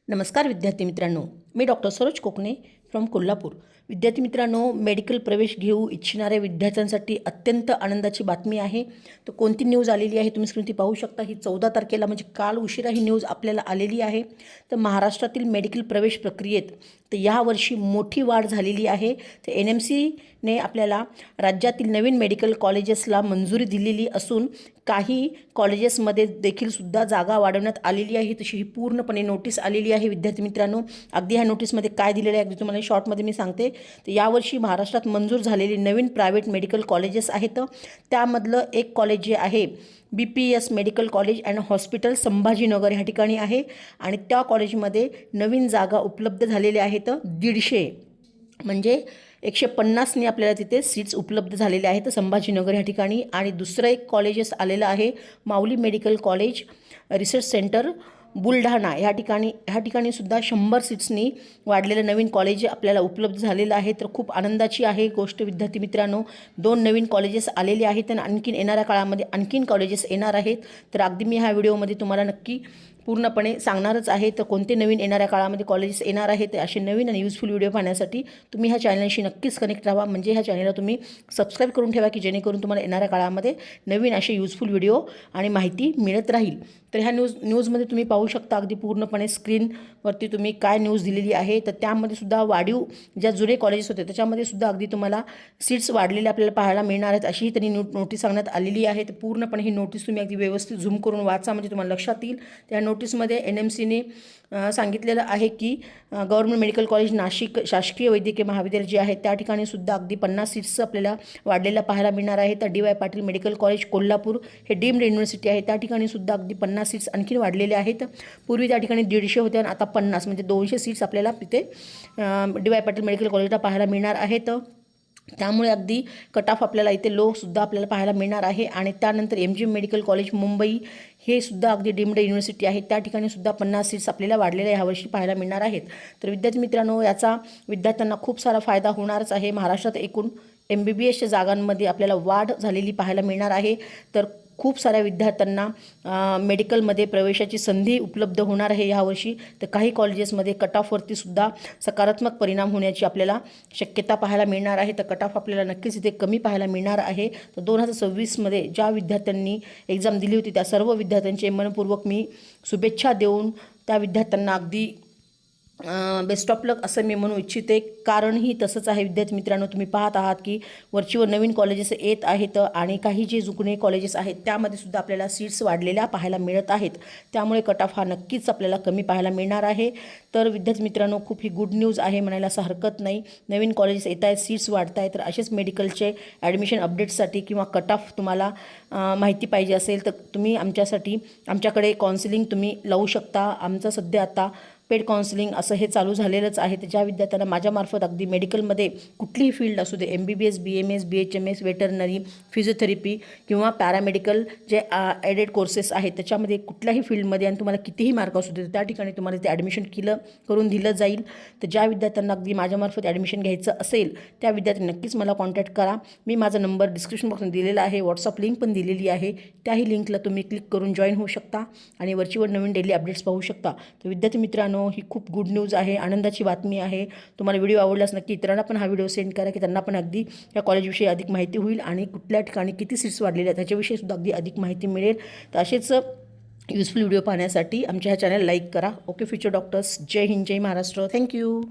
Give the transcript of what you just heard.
नमस्कार विद्यार्थी मित्रांनो, मी डॉक्टर सरोज कोकणे फ्रॉम कोल्हापूर। विद्यार्थी मित्रांनो, मेडिकल प्रवेश घेऊ इच्छिणाऱ्या विद्यार्थ्यांसाठी अत्यंत आनंदाची बातमी आहे। तर कोणती न्यूज आलेली आहे तुम्ही स्क्रीनवरती पाहू शकता। ही 14 तारखेला म्हणजे काल उशिरा ही न्यूज आपल्याला आलेली आहे। तर महाराष्ट्रातील मेडिकल प्रवेश प्रक्रियेत तर यावर्षी मोठी वाढ झालेली आहे। तर NMCने आपल्याला राज्यातील नवीन मेडिकल कॉलेजेसला मंजुरी दिलेली असून काही कॉलेजेसमध्ये देखील सुद्धा जागा वाढवण्यात आलेली आहे। तशी ही पूर्णपणे नोटीस आलेली आहे विद्यार्थी मित्रांनो। अगदी ह्या नोटीसमध्ये काय दिलेलं आहे अगदी तुम्हाला शॉर्टमध्ये मी सांगते। तर यावर्षी महाराष्ट्रात मंजूर झालेली नवीन प्रायव्हेट मेडिकल कॉलेजेस आहेत। त्यामधलं एक कॉलेज जे आहे BPS medical college and hospital Sambhajinagar ह्या ठिकाणी आहे आणि त्या कॉलेजमध्ये नवीन जागा उपलब्ध झालेल्या आहेत 150, म्हणजे 150ने आपल्याला तिथे सीट्स उपलब्ध झालेल्या आहेत संभाजीनगर ह्या ठिकाणी। आणि दुसरं एक कॉलेजेस आलेलं आहे Mauli medical college research centre Buldhana ह्या ठिकाणी सुद्धा 100 सीट्सनी वाढलेलं नवीन कॉलेज आपल्याला उपलब्ध झालेलं आहे। तर खूप आनंदाची आहे गोष्ट विद्यार्थी मित्रांनो। 2 नवीन कॉलेजेस आलेले आहेत आणि आणखीन येणाऱ्या काळामध्ये आणखीन कॉलेजेस येणार आहेत। तर अगदी मी ह्या व्हिडिओमध्ये तुम्हाला नक्की पूर्णपणे सांगणारच आहे। तर कोणते नवीन येणाऱ्या काळामध्ये कॉलेजेस येणार आहेत असे नवीन आणि यूजफुल व्हिडिओ पाहण्यासाठी तुम्ही ह्या चॅनलशी नक्कीच कनेक्ट राहा। म्हणजे ह्या चॅनलला तुम्ही सबस्क्राईब करून ठेवा की जेणेकरून तुम्हाला येणाऱ्या काळामध्ये नवीन असे यूजफुल व्हिडिओ आणि माहिती मिळत राहील। तर ह्या न्यूजमध्ये तुम्ही पाहू शकता अगदी पूर्णपणे स्क्रीनवरती तुम्ही काय न्यूज दिलेली आहे। तर त्यामध्ये सुद्धा वाढीव ज्या जुने कॉलेजेस होते त्याच्यामध्ये सुद्धा अगदी तुम्हाला सीट्स वाढलेल्या आपल्याला पाहायला मिळणार आहेत अशीही त्यांनी नोटीस सांगण्यात आलेली आहे। तर पूर्णपणे ही नोटीस तुम्ही अगदी व्यवस्थित झूम करून वाचा म्हणजे तुम्हाला लक्षात येईल। त्या नोटीसमध्ये NMCने सांगितलेलं आहे की गव्हर्नमेंट मेडिकल कॉलेज नाशिक शासकीय वैद्यकीय महाविद्यालय जे आहे त्या ठिकाणी सुद्धा अगदी 50 सीट्स आपल्याला वाढलेल्या पाहायला मिळणार आहे। तर DY Patil medical college Kolhapur हे डीम्ड युनिव्हर्सिटी आहे त्या ठिकाणी सुद्धा अगदी 50 सीट्स आणखी वाढलेल्या आहेत। पूर्वी त्या ठिकाणी 150 होत्या आणि आता 50 म्हणजे 200 सीट्स आपल्याला तिथे DY पाटील मेडिकल कॉलेजला पाहायला मिळणार आहेत। त्यामुळे अगदी कट ऑफ आपल्याला इथे लोसुद्धा आपल्याला पाहायला मिळणार आहे। आणि त्यानंतर MGM मेडिकल कॉलेज मुंबई हे सुद्धा अगदी डीम्ड युनिव्हर्सिटी आहे त्या ठिकाणी सुद्धा 50 सीट्स आपल्याला वाढलेल्या ह्यावर्षी पाहायला मिळणार आहेत। तर विद्यार्थी मित्रांनो, याचा विद्यार्थ्यांना खूप सारा फायदा होणारच आहे। महाराष्ट्रात एकूण MBBSच्या जागांमध्ये आपल्याला वाढ झालेली पाहायला मिळणार आहे। तर खूप साऱ्या विद्यार्थ्यांना मेडिकलमध्ये प्रवेशाची संधी उपलब्ध होणार आहे यावर्षी। तर काही कॉलेजेसमध्ये कट ऑफवरती सुद्धा सकारात्मक परिणाम होण्याची आपल्याला शक्यता पाहायला मिळणार आहे। तर कट ऑफ आपल्याला नक्कीच इथे कमी पाहायला मिळणार आहे। तर 2026मध्ये ज्या विद्यार्थ्यांनी एक्झाम दिली होती त्या सर्व विद्यार्थ्यांचे मनपूर्वक मी शुभेच्छा देऊन त्या विद्यार्थ्यांना अगदी बेस्ट ऑफ लक असं मी म्हणू इच्छिते। कारणही तसंच आहे विद्यार्थी मित्रांनो, तुम्ही पाहत आहात की वरचीवर नवीन कॉलेजेस येत आहेत आणि काही जे जुने कॉलेजेस आहेत त्यामध्ये सुद्धा आपल्याला सीट्स वाढलेल्या पाहायला मिळत आहेत। त्यामुळे कट ऑफ हा नक्कीच आपल्याला कमी पाहायला मिळणार आहे। तर विद्यार्थी मित्रांनो, खूप ही गुड न्यूज आहे म्हणायला असं हरकत नाही। नवीन कॉलेजेस येत आहेत, सीट्स वाढत आहेत। तर असेच मेडिकलचे ॲडमिशन अपडेट्ससाठी किंवा कट ऑफ तुम्हाला माहिती पाहिजे असेल तर तुम्ही आमच्याकडे काउन्सिलिंग तुम्ही लावू शकता। आमचं सध्या आता पेड काउन्सिलिंग असं हे चालू झालेलंच आहे। तर ज्या विद्यार्थ्यांना माझ्यामार्फत अगदी मेडिकलमध्ये कुठलीही फील्ड असू दे, MBBS BMS BHMS veterinary physiotherapy किंवा पॅरामेडिकल जे ॲडेड कोर्सेस आहेत त्याच्यामध्ये कुठल्याही फील्डमध्ये आणि तुम्हाला कितीही मार्क असू दे त्या ठिकाणी तुम्हाला ते ॲडमिशन करून दिलं जाईल। तर ज्या विद्यार्थ्यांना अगदी माझ्यामार्फत ॲडमिशन घ्यायचं असेल त्या विद्यार्थ्यांनी नक्कीच मला कॉन्टॅक्ट करा। मी माझा नंबर डिस्क्रिप्शन बॉक्समध्ये दिलेला आहे, व्हॉट्सअप लिंक पण दिलेली आहे। त्याही लिंकला तुम्ही क्लिक करून जॉईन होऊ शकता आणि वरचीवर नवीन डेली अपडेट्स पाहू शकता। तर विद्यार्थी मित्रांनो, ही खूप गुड न्यूज आहे, आनंदाची बातमी आहे। तुम्हाला व्हिडिओ आवडल्यास नक्की इतरांना पण हा व्हिडिओ सेंड करा की त्यांना पण अगदी या कॉलेजविषयी अधिक माहिती होईल आणि कुठल्या ठिकाणी किती सीट्स वाढलेल्या आहेत त्याच्याविषयी सुद्धा अगदी अधिक माहिती मिळेल। तर असेच यूजफुल व्हिडिओ पाहण्यासाठी आमच्या ह्या चॅनल लाईक करा। ओके फ्युचर डॉक्टर्स, जय हिंद जय महाराष्ट्र, थँक्यू।